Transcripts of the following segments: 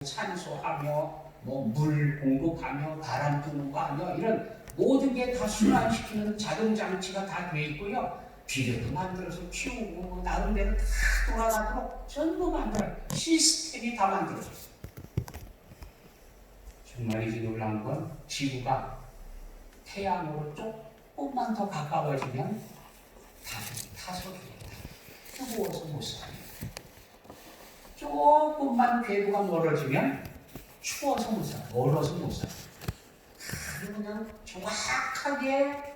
산소하며 물 공급하며 바람 부는 거 하며 이런 모든 게 다 순환시키는 자동 장치가 다 돼 있고요. 비료도 만들어서 키우고 나름대로 다 돌아가도록 전부 만들어 시스템이 다 만들어져 있어요. 정말이지 놀라운 건 지구가 태양으로 조금만 더 가까워지면 타석입니다. 뜨거워서 못 살아요. 조금만 궤도가 멀어지면 추워서 못 살아요. 얼어서 못 살아요. 그냥 정확하게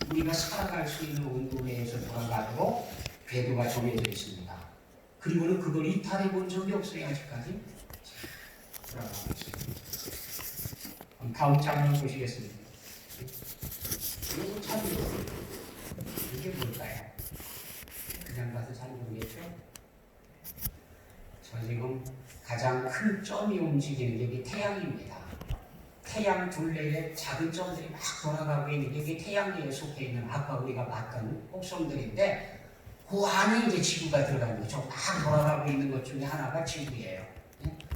우리가 살아갈 수 있는 온도 내에서 돌아가도록 궤도가 정해져 있습니다. 그리고는 그걸 이탈해 본 적이 없어요. 아직까지. 돌아가고 있습니다. 다음 장면 보시겠습니다. 이거 참 이게 뭘까요? 그냥 봐서 잘 모르겠죠? 저 지금 가장 큰 점이 움직이는 게 이게 태양입니다. 태양 둘레에 작은 점들이 막 돌아가고 있는 게 이게 태양계에 속해 있는 아까 우리가 봤던 꼭섬들인데 그 안에 이제 지구가 들어가는 거죠. 막 돌아가고 있는 것 중에 하나가 지구예요.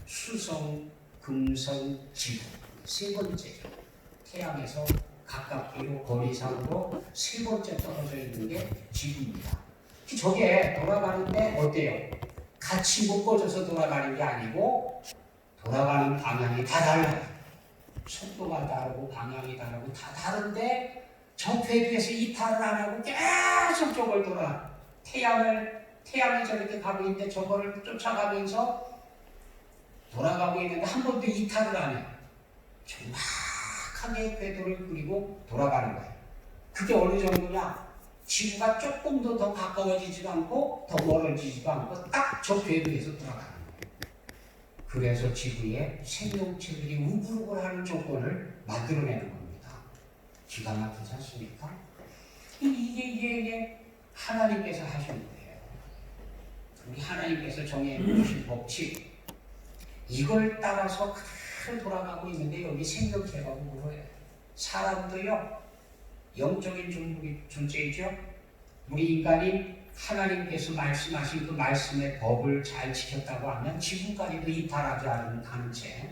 수성, 금성, 지구. 세 번째죠. 태양에서 가깝기로 거리상으로 세 번째 떨어져 있는 게 지구입니다. 저게 돌아가는데 어때요? 같이 묶어져서 돌아가는 게 아니고 돌아가는 방향이 다 달라요. 속도가 다르고 방향이 다르고 다 다른데 저 궤도에서 이탈을 안 하고 계속 저걸 태양이 저렇게 가고 있는데 저거를 쫓아가면서 돌아가고 있는데 한 번도 이탈을 안 해요. 정확하게 궤도를 그리고 돌아가는 거예요. 그게 어느 정도냐? 지구가 조금 더 가까워지지도 않고 더 멀어지지도 않고 딱 저 궤도에서 돌아가는 거예요. 그래서 지구에 생명체들이 우글우글하는 조건을 만들어내는 겁니다. 기가 막히지 않습니까? 이게 하나님께서 하신 거예요. 우리 하나님께서 정해주신 법칙 이걸 따라서 그대로 돌아가고 있는데 여기 생명체가 우글우글해요. 사람도요 영적인 존재이죠. 우리 인간이 하나님께서 말씀하신 그 말씀의 법을 잘 지켰다고 하면 지금까지도 이탈하지 않은 채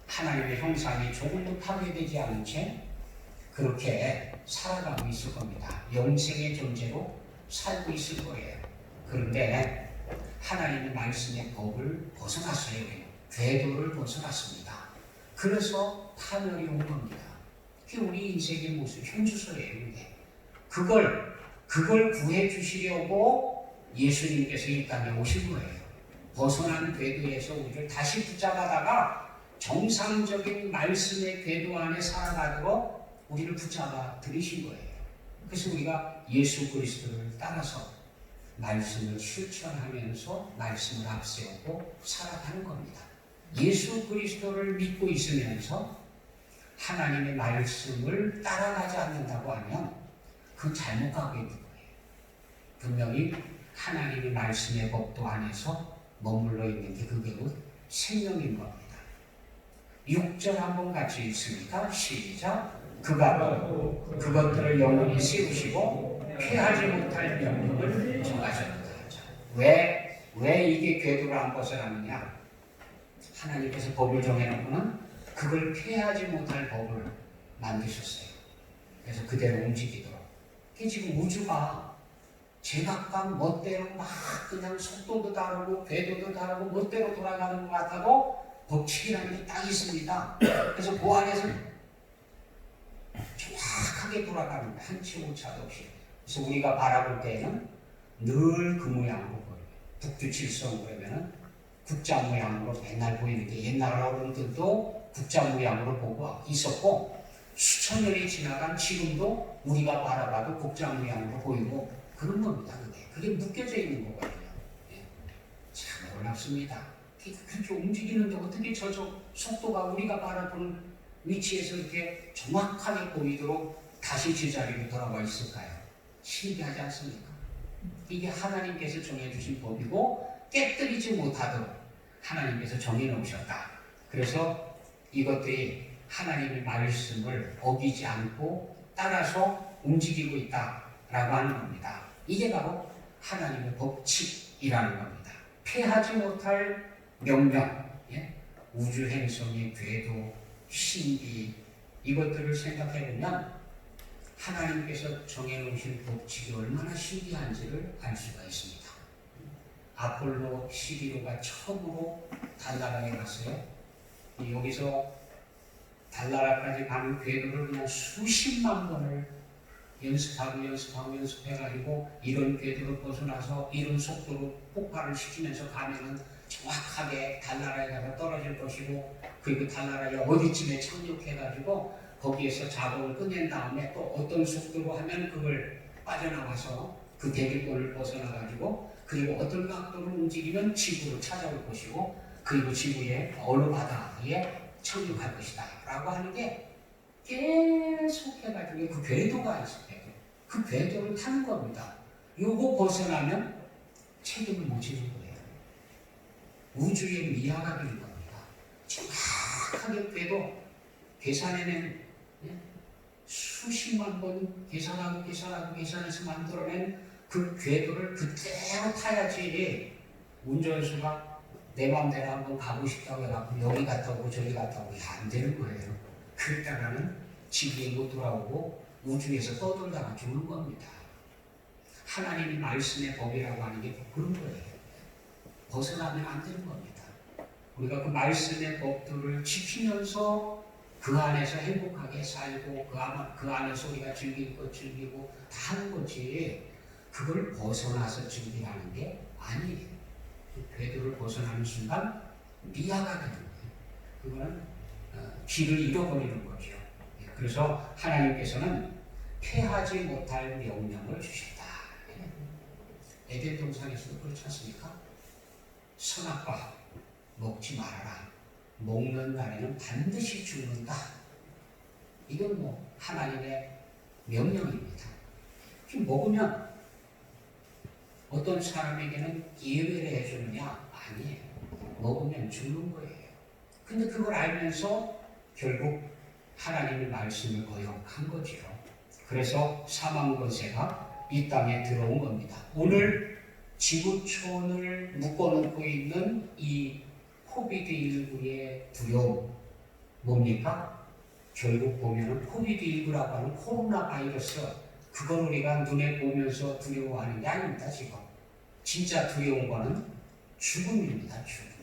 하나님의 형상이 조금도 파괴되지 않은 채 그렇게 살아가고 있을 겁니다. 영생의 존재로 살고 있을 거예요. 그런데 하나님의 말씀의 법을 벗어났어요. 궤도를 벗어났습니다. 그래서 파멸이 온 겁니다. 그게 우리 인생의 모습, 현주소예요. 이게. 그걸 구해 주시려고 예수님께서 이 땅에 오신 거예요. 벗어난 궤도에서 우리를 다시 붙잡아다가 정상적인 말씀의 궤도 안에 살아가도록 우리를 붙잡아 들이신 거예요. 그래서 우리가 예수 그리스도를 따라서 말씀을 실천하면서 말씀을 앞세우고 살아가는 겁니다. 예수 그리스도를 믿고 있으면서 하나님의 말씀을 따라가지 않는다고 하면 그 잘못 가고 있는 거예요. 분명히 하나님의 말씀의 법도 안에서 머물러 있는 게 그게 곧 생명인 겁니다. 6절 한번 같이 읽습니까? 시작. 그가 그것들을 영원히 세우시고 피하지 못할 명령을 정하셨다. 왜 이게 궤도를 안 벗어나느냐? 하나님께서 법을 정해놓고는 그걸 피하지 못할 법을 만드셨어요. 그래서 그대로 움직이도록. 지금 우주가 제각각 멋대로 막 그냥 속도도 다르고 궤도도 다르고 멋대로 돌아가는 것 같아도 법칙이라는 게 딱 있습니다. 그래서 그 안에서 정확하게 돌아가는 거예요. 한치 오차도 없이. 그래서 우리가 바라볼 때에는 늘 그 모양으로 보여요. 북두칠성 그러면은 국자 모양으로 맨날 보이는 게 옛날 어른들도 국자 모양으로 보고 있었고 수천 년이 지나간 지금도 우리가 바라봐도 국자 모양으로 보이고 그런 겁니다. 그게 묶여져 있는 거거든요. 참 놀랍습니다. 그렇게 움직이는데 어떻게 저 속도가 우리가 바라보는 위치에서 이렇게 정확하게 보이도록 다시 제자리로 돌아와 있을까요? 신기하지 않습니까? 이게 하나님께서 정해주신 법이고 깨뜨리지 못하도록 하나님께서 정해놓으셨다. 그래서 이것들이 하나님의 말씀을 어기지 않고 따라서 움직이고 있다라고 하는 겁니다. 이게 바로 하나님의 법칙이라는 겁니다. 피하지 못할 명령, 예? 우주 행성의 궤도, 신비, 이것들을 생각해보면 하나님께서 정해놓으신 법칙이 얼마나 신비한지를 알 수가 있습니다. 아폴로 11호가 처음으로 달나라에 갔어요. 여기서 달나라까지 가는 궤도를 그냥 수십만 번을 연습해가지고 이런 궤도를 벗어나서 이런 속도로 폭발을 시키면서 가면은 정확하게 달나라에 가서 떨어질 것이고, 그리고 달나라에 어디쯤에 착륙해가지고 거기에서 작업을 끝낸 다음에 또 어떤 속도로 하면 그걸 빠져나와서 그 대기권을 벗어나가지고, 그리고 어떤 각도로 움직이면 지구로 찾아올 것이고, 그리고 지구의 어느 바다에 착륙할 것이다 라고 하는 게 계속 해가지고 그 궤도가 있어요. 그 궤도를 타는 겁니다. 요거 벗어나면 책임을 못 지는 거예요. 우주의 미아가 되는 겁니다. 정확하게 궤도 계산해낸, 수십만 번 계산해서 만들어낸 그 궤도를 그대로 타야지, 운전수가 내 맘대로 한번 가고 싶다고 해갖고 여기 갔다 오고 저기 갔다 오고 안 되는 거예요. 그랬다가는 지구에 못 돌아오고 우주에서 떠돌다가 죽는 겁니다. 하나님이 말씀의 법이라고 하는 게 그런 거예요. 벗어나면 안 되는 겁니다. 우리가 그 말씀의 법들을 지키면서 그 안에서 행복하게 살고 그 안에서 우리가 즐길 것 즐기고 다 하는 거지, 그걸 벗어나서 즐기라는 게 아니에요. 그 궤도를 벗어나는 순간 미아가 되는 거예요. 그거는 길을 잃어버리는 거죠. 그래서 하나님께서는 패하지 못할 명령을 주셨다. 에덴 동산에서도 그렇지 않습니까? 선악과 먹지 말아라. 먹는 날에는 반드시 죽는다. 이건 하나님의 명령입니다. 먹으면 어떤 사람에게는 예외를 해주느냐? 아니에요. 먹으면 죽는 거예요. 근데 그걸 알면서 결국 하나님의 말씀을 거역한 거죠. 그래서 사망 권세가 이 땅에 들어온 겁니다. 오늘 지구촌을 묶어놓고 있는 이 코비드19의 두려움, 뭡니까? 결국 보면은 코비드19라고 하는 코로나 바이러스, 그걸 우리가 눈에 보면서 두려워하는 게 아닙니다. 지금 진짜 두려운 거는 죽음입니다. 죽음.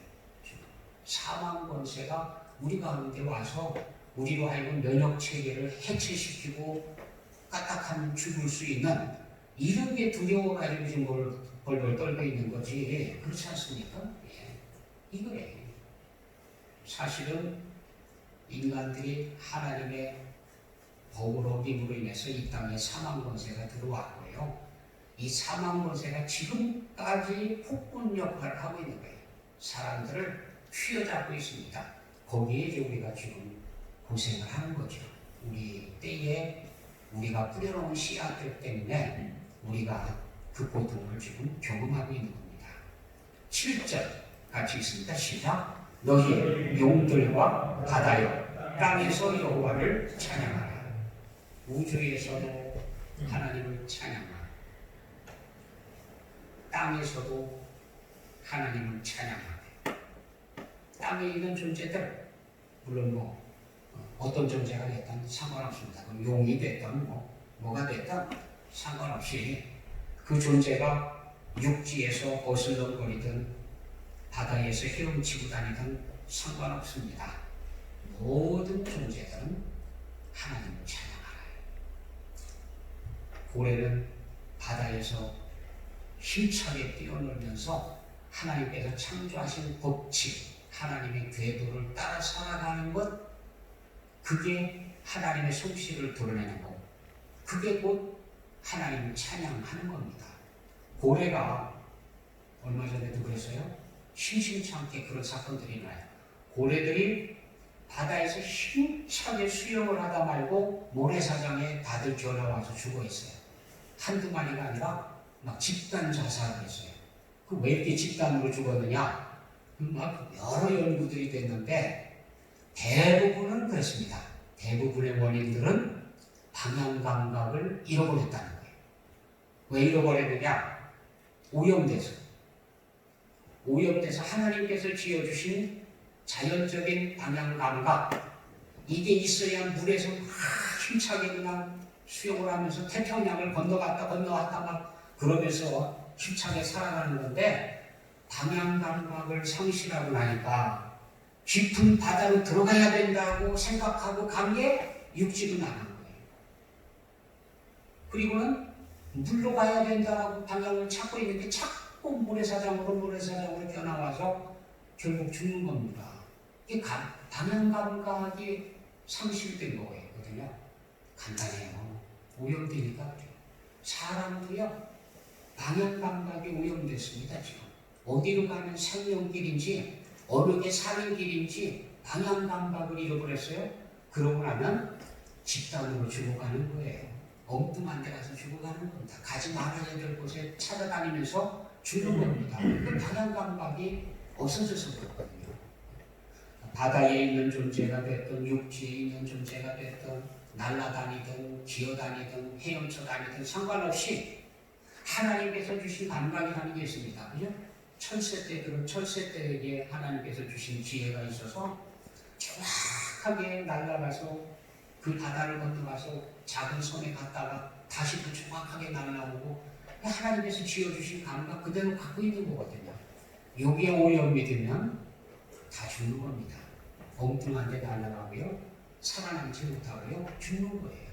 사망 권세가 우리 가운데 와서 우리로 하여금 면역 체계를 해체시키고 까딱하면 죽을 수 있는 이런 게 두려워가지고 지금 벌벌 떨고 있는 거지, 그렇지 않습니까? 이거예요. 사실은 인간들이 하나님의 법을 어김으로 인해서 이 땅에 사망 권세가 들어왔고요. 이 사망 권세가 지금까지 폭군 역할을 하고 있는 거예요. 사람들을 휘어잡고 있습니다. 거기에 이제 우리가 지금 고생을 하는 거죠. 우리 때에 우리가 뿌려놓은 씨앗들 때문에 우리가 그 고통을 지금 경험하고 있는 겁니다. 7절 같이 있습니다. 시작. 너희 용들과 바다여 땅에서 여호와를 찬양하라. 우주에서도 하나님을 찬양하라. 땅에서도 하나님을 찬양하라. 땅에 있는 존재들, 물론 어떤 존재가 됐든 상관없습니다. 그럼 용이 됐든 뭐가 됐든 상관없이 그 존재가 육지에서 거슬렁거리든 바다에서 헤엄치고 다니든 상관없습니다. 모든 존재들은 하나님을 찬양하라. 고래는 바다에서 힘차게 뛰어놀면서 하나님께서 창조하신 법칙, 하나님의 궤도를 따라 살아가는 것, 그게 하나님의 솜씨를 드러내는 것, 그게 곧 하나님을 찬양하는 겁니다. 고래가 얼마 전에도 그랬어요. 심심치 않게 그런 사건들이 나요. 고래들이 바다에서 힘차게 수영을 하다 말고 모래사장에 다들 겨나와서 죽어 있어요. 한두 마리가 아니라 막 집단 자살을 했어요. 그 왜 이렇게 집단으로 죽었느냐? 막 여러 연구들이 됐는데 대부분은 그렇습니다. 대부분의 원인들은 방향 감각을 잃어버렸다는 거예요. 왜 잃어버렸느냐? 오염돼서. 오염돼서 하나님께서 지어주신 자연적인 방향감각, 이게 있어야 물에서 힘차게 그냥 수영을 하면서 태평양을 건너갔다 막 그러면서 힘차게 살아가는 건데, 방향감각을 상실하고 나니까 깊은 바다로 들어가야 된다고 생각하고 간 게 육지로 나간 거예요. 그리고는 물로 가야 된다고 방향을 찾고 있는데 자꾸 모래사장으로 뛰어나와서 결국 죽는 겁니다. 이게 방향감각이 상실된 거거든요. 간단해요. 오염되니까. 사람도요, 방향감각이 오염됐습니다. 지금 어디로 가면 생명길인지 어느 게 사는 길인지 방향감각을 잃어버렸어요. 그러고 나면 집단으로 죽어가는 거예요. 엉뚱한 데 가서 죽어가는 겁니다. 가지 말아야 될 곳에 찾아다니면서 죽는 겁니다. 그 방향감각이 없어져서 그렇거든요. 바다에 있는 존재가 됐든 육지에 있는 존재가 됐든 날아다니든 기어다니든 헤엄쳐 다니든 상관없이 하나님께서 주신 감각이라는 게 있습니다. 그죠? 철새떼에게 하나님께서 주신 지혜가 있어서 정확하게 날아가서 그 바다를 건너가서 작은 섬에 갔다가 다시 또 정확하게 날아오고, 하나님께서 지어주신 감각 그대로 갖고 있는 거거든요. 여기에 오염이 되면 다 죽는 겁니다. 엉뚱한 데 날아가고요, 살아남지 못하고요, 죽는 거예요.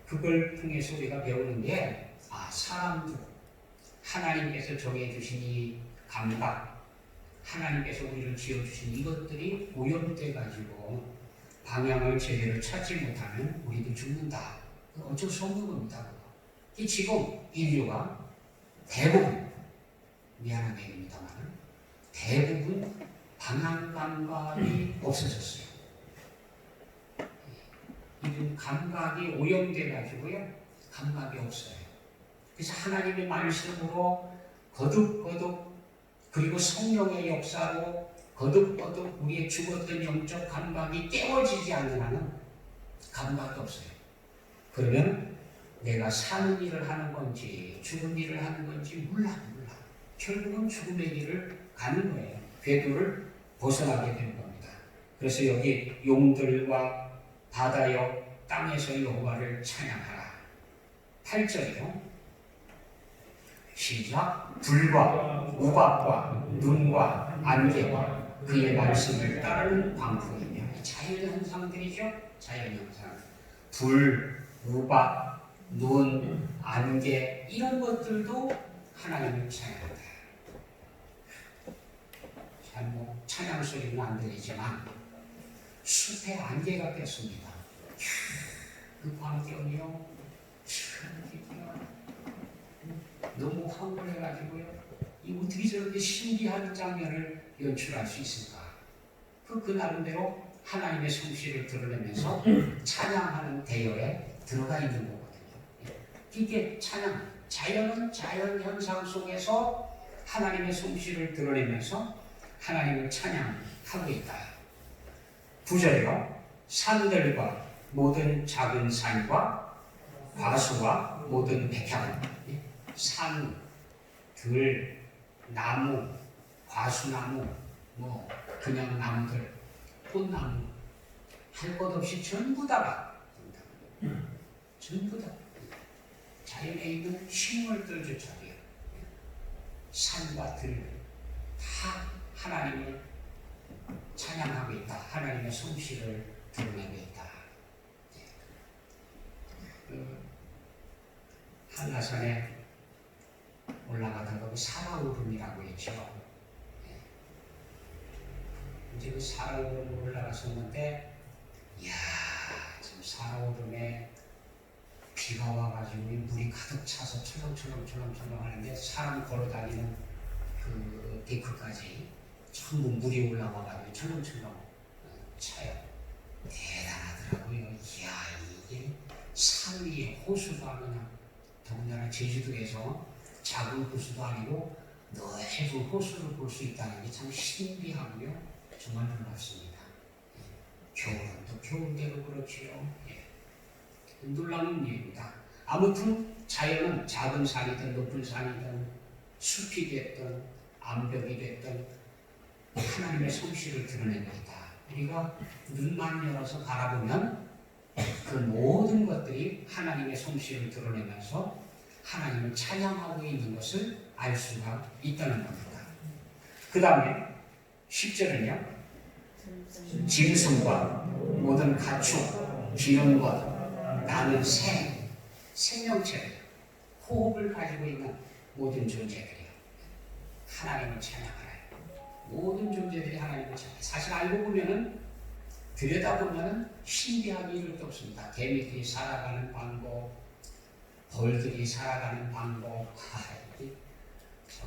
그걸 통해서 우리가 배우는 게, 사람도 하나님께서 정해주신 이 감각, 하나님께서 우리를 지어주신 이것들이 오염돼가지고 방향을 제대로 찾지 못하면 우리도 죽는다. 어쩔 수 없는 겁니다. 이 지금 인류가 대부분, 미안한 얘기입니다만, 대부분 방향감각이 없어졌어요. 이 감각이 오염돼가지고요, 감각이 없어요. 그래서 하나님의 말씀으로 거듭거듭, 그리고 성령의 역사로 거듭거듭 우리의 죽었던 영적 감각이 깨워지지 않는 한은 감각이 없어요. 그러면 내가 사는 일을 하는 건지 죽은 일을 하는 건지 몰라. 결국은 죽음의 길을 가는 거예요. 궤도를 벗어나게 되는 겁니다. 그래서 여기 용들과 바다여 땅에서 여호와를 찬양하라. 8절이요. 시작. 불과 우박과 눈과 안개와 그의 말씀을 따르는 광풍이며, 자연현상들이죠. 자연현상. 불, 우박, 눈, 안개, 이런 것들도 하나님을 찬양한다. 잘 찬양 소리는 안 들리지만 숲에 안개가 꼈습니다. 그 광경이요, 너무 황홀해가지고요, 이 어떻게 저렇게 신비한 장면을 연출할 수 있을까? 그 나름대로 하나님의 솜씨를 드러내면서 찬양하는 대열에 들어가 있는 거거든요. 이게 찬양, 자연은 자연 현상 속에서 하나님의 솜씨를 드러내면서 하나님을 찬양하고 있다. 9절이요. 산들과 모든 작은 산과 과수와 모든 백향, 산, 들, 나무, 과수나무, 그냥 나무들, 꽃나무, 할 것 없이 전부 다가 전부 다 자연에 있는 식물들조차도요, 산과 들 다 하나님을 찬양하고 있다. 하나님의 솜씨를 드러내고 있다. 한라산에 올라가다가 그 사라오름이라고 했죠. 이제 그 사라오름을 올라갔었는데, 이야, 지금 사라오름에 비가 와가지고 물이 가득 차서 철렁철렁 하는데, 사람 걸어다니는 그 데크까지 전부 물이 올라와가지고 철렁철렁 차요. 대단하더라고요. 이야, 이게 산 위에 호수가 그냥, 더군다나 제주도에서 작은 호수도 아니고 넓은 호수를 볼 수 있다는 게 참 신비하고요, 정말 놀랍습니다. 겨울은 또 겨울대로 그렇지요. 놀라운 일입니다. 아무튼 자연은 작은 산이든 높은 산이든 숲이 됐든 암벽이 됐던 하나님의 솜씨를 드러냅니다. 우리가 눈만 열어서 바라보면 그 모든 것들이 하나님의 솜씨를 드러내면서 하나님을 찬양하고 있는 것을 알 수가 있다는 겁니다. 그 다음에 10절은요. 짐승과 모든 가축, 기는 것, 나는 생명체, 호흡을 가지고 있는 모든 존재들이요. 하나님을 찬양하라. 모든 존재들이 하나님을 찬양하라. 사실 알고 보면은, 들여다보면은 신비하기 이를 데 없습니다. 개미들이 살아가는 방법, 벌들이 살아가는 방법,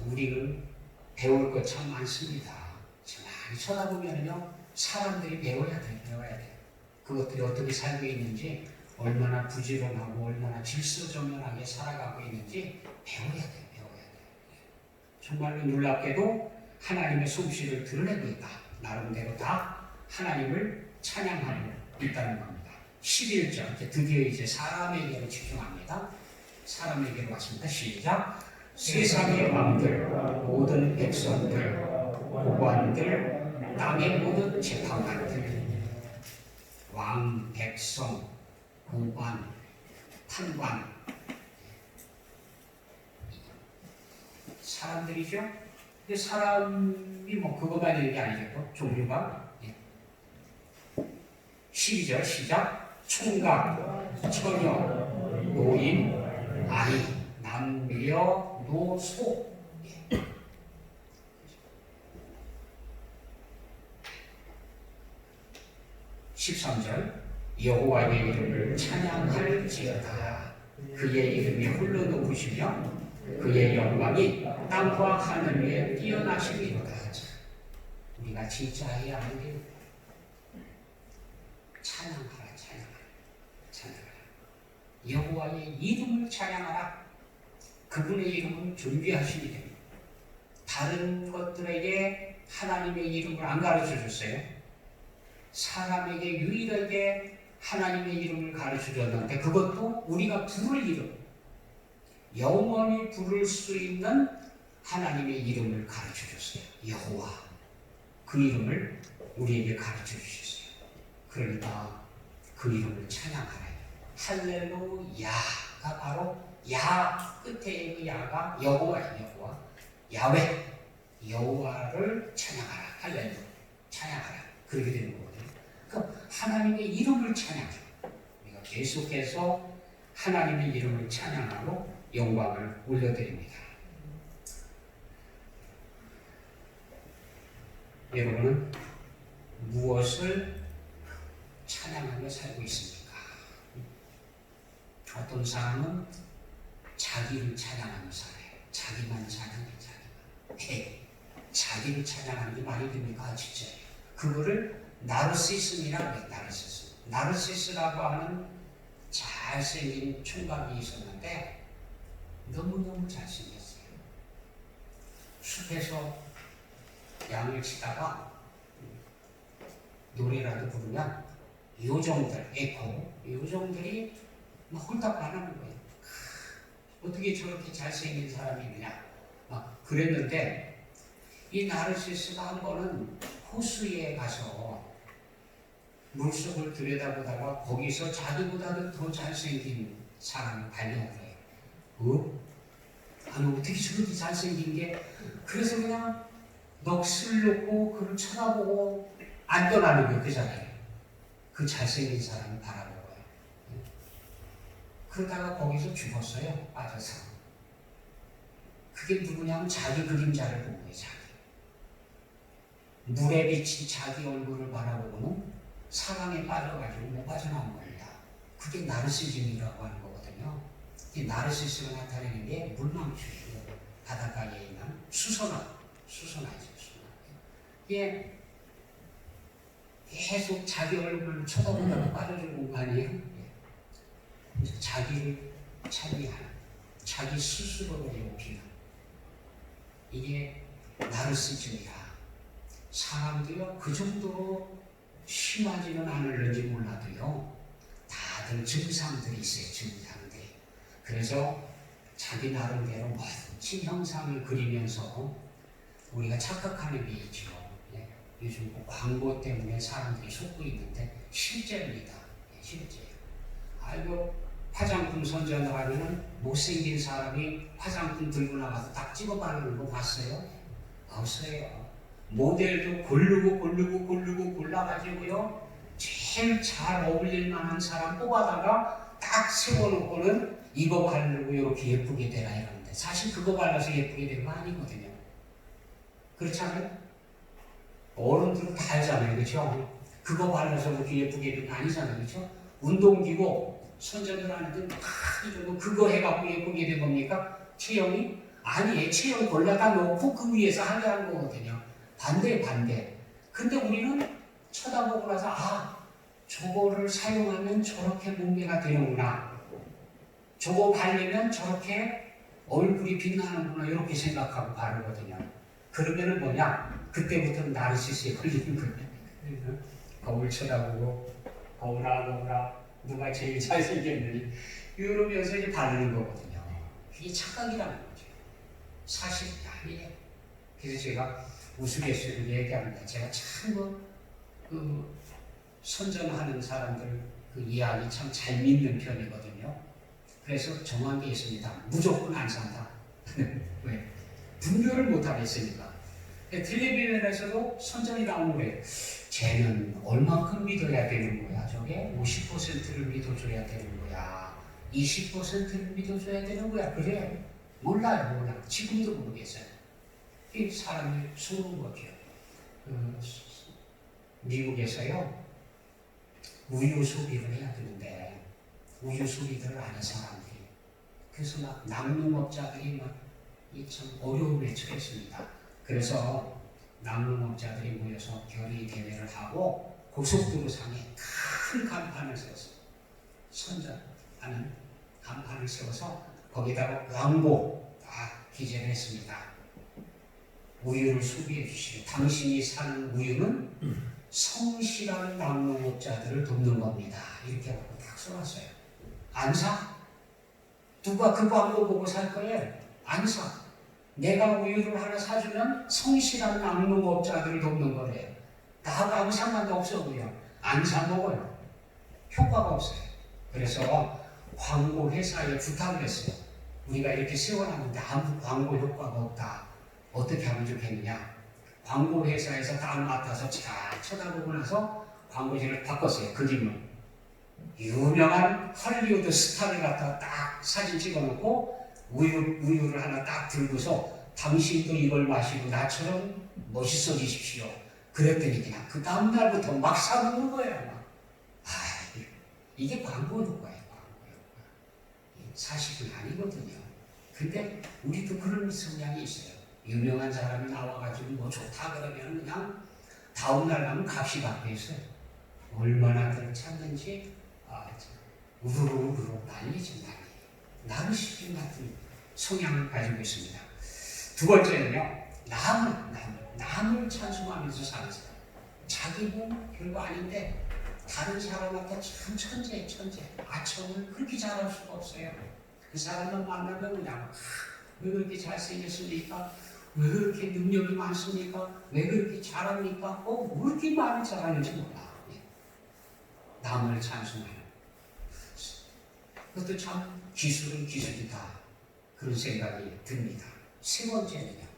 우리는 배울 것 참 많습니다. 많이 쳐다보면요, 사람들이 배워야 돼요. 그것들이 어떻게 살고 있는지, 얼마나 부지런하고 얼마나 질서정연하게 살아가고 있는지 배워야 돼요. 정말로 놀랍게도 하나님의 솜씨를 드러내고 있다. 나름대로 다 하나님을 찬양하고 있다는 겁니다. 11절, 드디어 이제 사람에게로 집중합니다. 사람에게로 왔습니다. 시작. 세상의 왕들, 모든 백성들, 고관들, 땅의 모든 재판관들, 왕, 백성, 고관, 판관, 사람들이죠. 근데 사람이 뭐 그것만 있는 게 아니겠고 종류가 12절 시작. 총각, 처녀, 노인, 아이, 남녀, 노소. 13절 여호와의 이름을 찬양할지어다. 그의 이름이 홀로 높으시며 그의 영광이 땅과 하늘 위에 뛰어나시리로다. 우리가 진짜 해야 하는 게 찬양하라. 여호와의 이름을 찬양하라. 그분의 이름은 존귀하시니 됩니다. 다른 것들에게 하나님의 이름을 안 가르쳐 줬어요. 사람에게 유일하게 하나님의 이름을 가르쳐 줬는데 그것도 우리가 부를 이름, 영원히 부를 수 있는 하나님의 이름을 가르쳐 줬어요. 여호와. 그 이름을 우리에게 가르쳐 주셨어요. 그러니까 그 이름을 찬양하라. 할렐루야가 바로 야 끝에 그 야가 여호와예요. 여호와. 야훼. 여호와를 찬양하라. 할렐루야. 찬양하라. 그렇게 되는 거거든요. 그러니까 하나님의 이름을 찬양해요. 우리가 계속해서 하나님의 이름을 찬양하고 영광을 올려드립니다. 여러분은 무엇을 찬양하며 살고 있습니까? 어떤 사람은 자기를 찬양하며 살아요. 자기만 찬양해. 자기를 찬양하는 게 말이 됩니까? 진짜 그거를 나르시즘이라고 해요. 나르시스라고 하는 잘생긴 총각이 있었는데 너무너무 잘생겼어요. 숲에서 양을 치다가 노래라도 부르면 요정들, 요정들이 막 홀딱 반하는 거예요. 어떻게 저렇게 잘생긴 사람이 있느냐. 막 그랬는데 이 나르시스가 한 번은 호수에 가서 물속을 들여다보다가 거기서 자기보다도 더 잘생긴 사람을 발견을 해요. 아니 어떻게 저렇게 잘생긴 게. 그래서 그냥 넋을 놓고 그를 쳐다보고 안 떠나는 거예요. 그 자리에. 그 잘생긴 사람을 바라보고요. 그러다가 거기서 죽었어요. 빠져서. 그게 누구냐면 자기 그림자를 본 거예요. 자기. 물에 비친 자기 얼굴을 바라보고는 사랑에 빠져가지고 못 빠져나온 겁니다. 그게 나르시즘이라고 하는 거거든요. 이 나르시즘을 나타내는 게 물망추예요. 바닷가에 있는 수선화죠. 이게 계속 자기 얼굴을 쳐다보다가 빠져줄 공간이에요. 자기를 찬미하는, 자기 스스로를 높이는, 이게 나르시즘이야. 사람도요 그 정도로 심하지는 않을는지 몰라도요 다들 증상들이 있어요. 증상들이. 그래서 자기 나름대로 멋진 형상을 그리면서 우리가 착각하는 게 있죠. 예. 요즘 광고 때문에 사람들이 속고 있는데 실제입니다. 예, 실제예요. 아이고 화장품 선전을 하면은 못생긴 사람이 화장품 들고 나가서 딱 찍어 바르는 거 봤어요? 없어요. 모델도 고르고 골라가지고요. 제일 잘 어울릴 만한 사람 뽑아다가 딱 세워놓고는 이거 바르고 이렇게 예쁘게 되라 이러는데 사실 그거 발라서 예쁘게 되는 거 아니거든요. 그렇잖아요? 어른들은 다 알잖아요. 그렇죠? 그거 발라서 그렇게 예쁘게 되는 거 아니잖아요. 그렇죠? 운동기구 선전을 하는데 막 이러고 그거 해갖고 예쁘게 된 겁니까? 체형이? 아니, 체형 골라다 놓고 그 위에서 하게 한 거거든요. 반대. 근데 우리는 쳐다보고 나서 저거를 사용하면 저렇게 몸매가 되는구나. 저거 바르면 저렇게 얼굴이 빛나는구나 이렇게 생각하고 바르거든요. 그러면은 뭐냐? 그때부터는 나르시스에 걸리는 거예요. 거울 쳐다보고 거울아 누가 제일 잘생겼느니 이러면서 이제 바르는 거거든요. 이게 착각이라는 거죠. 사실이 아니에요. 그래서 제가 우스갯소리로 얘기합니다. 제가 참 선전하는 사람들 그 이야기 참 잘 믿는 편이거든요. 그래서 정한 게 있습니다. 무조건 안 산다. 왜? 분별을 못 하겠으니까. 텔레비전에서도 선전이 나오는 거예요. 쟤는 얼만큼 믿어야 되는 거야? 저게 50%를 믿어줘야 되는 거야. 20%를 믿어줘야 되는 거야. 그래? 몰라. 지금도 모르겠어요. 이 사람이 속은 거죠. 미국에서요. 우유 소비를 해야 되는데 우유 소비들을 하는 사람들이 그래서 막 낙농업자들이 막 참 어려움에 처했습니다. 그래서 낙농업자들이 모여서 결의 대회를 하고 고속도로 상에 큰 간판을 세워서 선전하는 간판을 세워서 거기다가 광고 다 기재를 했습니다. 우유를 소비해 주시오. 당신이 사는 우유는 성실한 낙농업자들을 돕는 겁니다. 이렇게 하고 딱 써놨어요. 안 사? 누가 그 광고 보고 살 거예요? 안 사. 내가 우유를 하나 사주면 성실한 낙농업자들을 돕는 거래요. 나하고 아무 상관도 없어 그냥. 안 사 먹어요. 효과가 없어요. 그래서 광고 회사에 부탁을 했어요. 우리가 이렇게 세워놨는데 아무 광고 효과가 없다. 어떻게 하면 좋겠느냐? 광고 회사에서 딱 맡아서 잘 쳐다보고 나서 광고지를 바꿨어요. 그림을. 유명한 헐리우드 스타를 갖다가 딱 사진 찍어놓고 우유를 하나 딱 들고서 당신도 이걸 마시고 나처럼 멋있어지십시오. 그랬더니 그냥 그 다음날부터 막 사먹는 거예요. 이게 광고 효과예요. 사실은 아니거든요. 근데 우리도 그런 성향이 있어요. 유명한 사람이 나와가지고 뭐 좋다 그러면 그냥 다음날 가면 값이 바뀌었어요. 얼마나들 찾는지 우르르 난리지. 나르시즘 같은 성향을 가지고 있습니다. 두 번째는요, 남을 찬송하면서 사는 사람. 자기는 별거 아닌데 다른 사람한테 참 천재. 아첨을 그렇게 잘할 수가 없어요. 그 사람을 만나면 그냥 왜 그렇게 잘생겼습니까? 왜 그렇게 능력이 많습니까? 왜 그렇게 잘합니까? 왜 그렇게 말을 잘하는지 몰라. 남을 찬송해요. 그것도 참 기술은 기술이다. 그런 생각이 듭니다. 세 번째는요.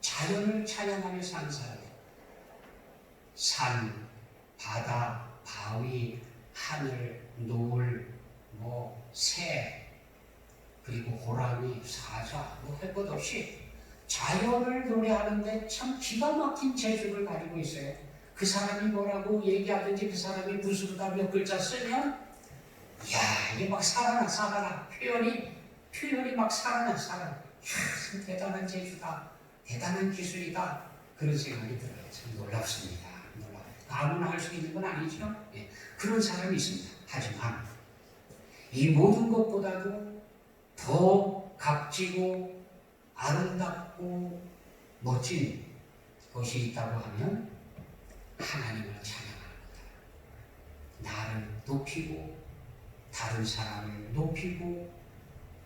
자연을 찬양하며 사는 사람이에요. 산, 바다, 바위, 하늘, 노을, 새, 그리고 호랑이, 사자, 할 것 없이 자연을 노래하는데 참 기가 막힌 재주를 가지고 있어요. 그 사람이 뭐라고 얘기하든지 그 사람이 무술가 몇 글자 쓰면 이게 막 살아나. 표현이 막 살아나. 참 대단한 재주다. 대단한 기술이다. 그런 생각이 들어요. 참 놀랍습니다. 아무나 할 수 있는 건 아니죠. 그런 사람이 있습니다. 하지만 이 모든 것보다도 더 값지고 아름답고 멋진 것이 있다고 하면 하나님을 찬양하는 거다. 나를 높이고 다른 사람을 높이고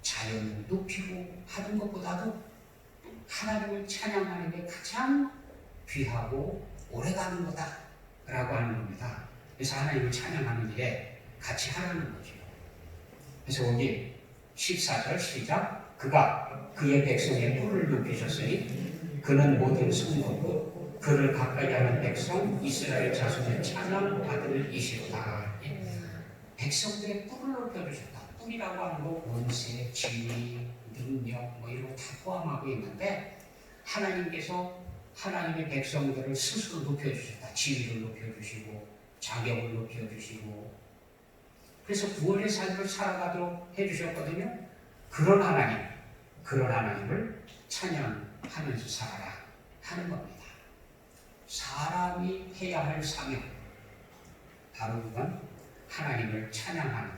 자연을 높이고 하는 것보다도 하나님을 찬양하는 게 가장 귀하고 오래가는 거다 라고 하는 겁니다. 그래서 하나님을 찬양하는 일에 같이 하라는 거죠. 그래서 여기 14절 시작. 그가 그의 백성의 뿔을 높이셨으니 그는 모든 성도고 그를 가까이 하는 백성 이스라엘 자손의 찬양 받을 이시로다. 백성들의 뿔을 높여주셨다. 뿔이라고 하는 거 원세, 지위, 능력 뭐 이런 거 다 포함하고 있는데 하나님께서 하나님의 백성들을 스스로 높여주셨다. 지위를 높여주시고 자격을 높여주시고 그래서 구원의 삶을 살아가도록 해주셨거든요. 그런 하나님을 찬양하면서 살아라 하는 겁니다. 사람이 해야 할 사명, 바로 그건 하나님을 찬양하는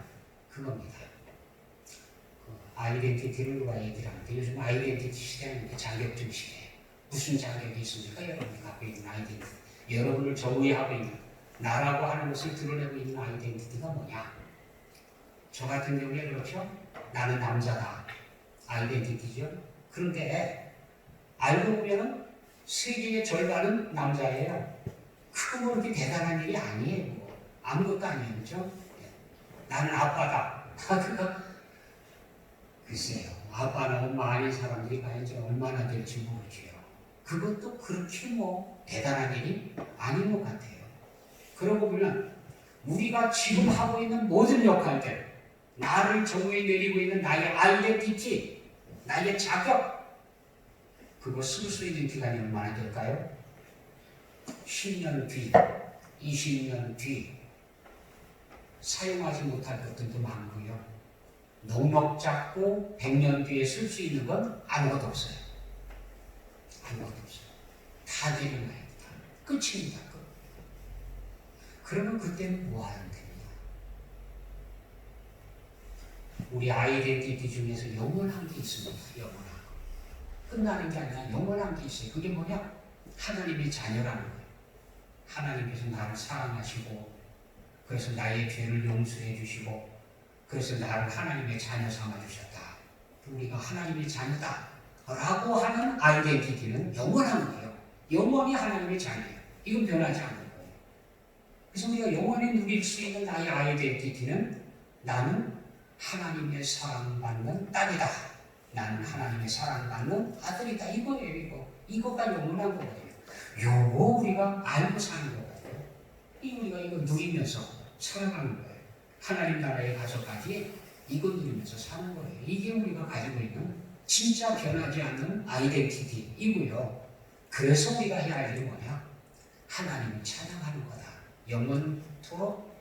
그겁니다. 아이덴티티를 누가 얘기를 하는데 요즘 아이덴티티 시대는 자격증 시대예요. 무슨 자격이 있습니까? 여러분이 갖고 있는 아이덴티티. 여러분을 정의하고 있는 나라고 하는 것을 드러내고 있는 아이덴티티가 뭐냐? 저 같은 경우에 그렇죠? 나는 남자다. 아이덴티티죠. 그런데 알고 보면 세계의 절반은 남자예요. 크고 그렇게 대단한 일이 아니에요. 아무것도 아니에요. 그렇죠? 나는 아빠다. 글쎄요. 아빠나 엄마 아닌 사람들이 과연 얼마나 될지 모르지요. 그것도 그렇게 대단한 일이 아닌 것 같아요. 그러고 보면 우리가 지금 하고 있는 모든 역할들, 나를 정의에 내리고 있는 나의 아이덴티티, 나의 자격, 그거 쓸 수 있는 기간이 얼마나 될까요? 10년 뒤, 20년 뒤 사용하지 못할 것들도 많고요. 넉넉 잡고 100년 뒤에 쓸 수 있는 건 아무것도 없어요. 아무것도 없어요. 다 내려놔야 돼. 끝입니다. 끝. 그러면 그때는 뭐 하는 겁니까? 우리 아이덴티티 중에서 영원한 게 있습니다. 영원한 거. 끝나는 게 아니라 영원한 게 있어요. 그게 뭐냐? 하나님의 자녀라는 거예요. 하나님께서 나를 사랑하시고 그래서 나의 죄를 용서해 주시고 그래서 나를 하나님의 자녀 삼아주셨다. 우리가 하나님의 자녀다 라고 하는 아이덴티티는 영원한 거예요. 영원히 하나님의 자녀예요. 이건 변하지 않는 거예요. 그래서 우리가 영원히 누릴 수 있는 나의 아이덴티티는 나는 하나님의 사랑받는 딸이다. 나는 하나님의 사랑받는 아들이다. 이거예요. 이거가 영원한 거거든요. 요거 우리가 알고 사는 거거든요. 우리가 이거 누리면서 살아가는 거예요. 하나님 나라에 가서까지 이거 누리면서 사는 거예요. 이게 우리가 가지고 있는 진짜 변하지 않는 아이덴티티이고요. 그래서 우리가 해야 할 일이 뭐냐? 하나님을 찬양하는 거다. 영원토록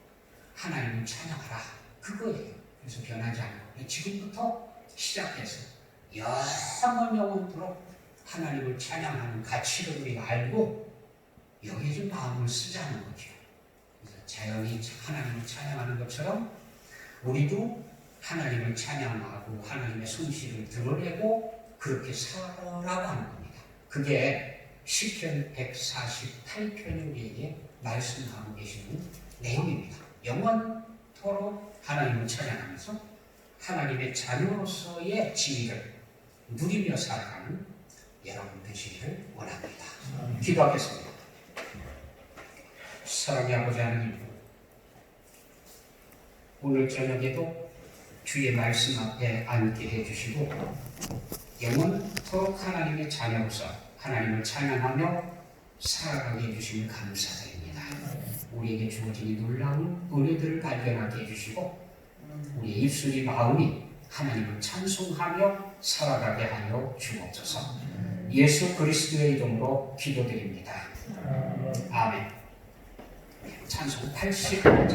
하나님을 찬양하라. 그거예요. 그래서 변하지 않는 거예요. 지금부터 시작해서 영원토록 하나님을 찬양하는 가치를 우리가 알고 여기에 좀 마음을 쓰자는 거죠. 자연히 하나님을 찬양하는 것처럼 우리도 하나님을 찬양하고 하나님의 솜씨를 드러내고 그렇게 살아라고 하는 겁니다. 그게 시편 148편이 우리에게 말씀하고 계시는 내용입니다. 영원토록 하나님을 찬양하면서 하나님의 자녀로서의 지위를 누리며 살아가는 여러분 되시기를 원합니다. 기도하겠습니다. 사랑의 아버지 하나님, 오늘 저녁에도 주의 말씀 앞에 앉게 해주시고 영원토록 하나님의 자녀로서 하나님을 찬양하며 살아가게 해주시면 감사드립니다. 우리에게 주어진 이 놀라운 은혜들을 발견하게 해주시고 우리의 입술이 마음이 하나님을 찬송하며 살아가게 하여 주옵소서. 예수 그리스도의 이름으로 기도드립니다. 아멘. 찬송 80절